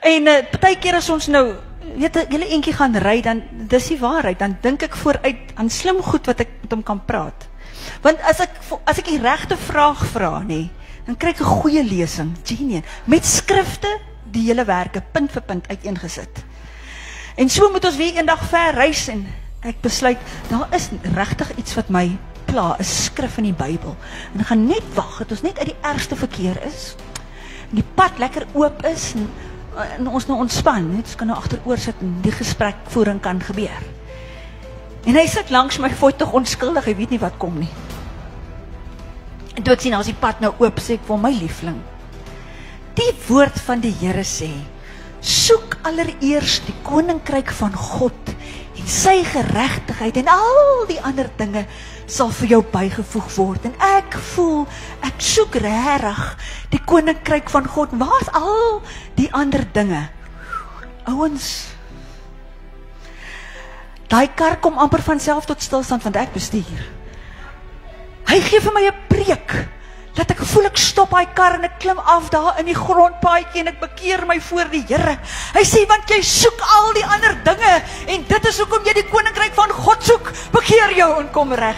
En partykeer as ons nou, weet julle eentjie gaan ry, dan dis die waarheid, dan dink ek vooruit aan slim goed wat ek met hom kan praat. Want as ek die regte vraag vra, nee, dan kry ek 'n goeie lesing, genien, met skrifte die hele werke punt vir punt uiteengesit. En so moet ons weer eendag ver reis en ek besluit, daar is regtig iets wat my pla, 'n skrif in die Bybel. En ek gaan net wag dat ons net uit die ergste verkeer is. En die pad lekker oop is en ons nou ontspan, net ons kan nou agteroor sit en die gesprekvoering kan gebeur. En hy sit langs my, voel tog onskuldig, hy weet nie wat kom nie. En toe ek sien, as die pad nou oop, sê ek vir my liefling, die woord van die Here sê, soek allereers die koninkryk van God en sy geregtigheid en al die ander dinge sal vir jou bygevoeg word. En ek voel, ek soek regtig die koninkryk van God. Waar is al die ander dinge? Ouens, daai kar kom amper van self tot stilstand, want ek bestuur. Hy gee vir my 'n preek, dat ek voel ek stop hy kar en ek klim af daar in die grondpaadjie en ek bekeer my voor die Here. Hy sê, want jy soek al die ander dinge en dit is hoekom jy die koninkryk van God soek. Bekeer jou en kom reg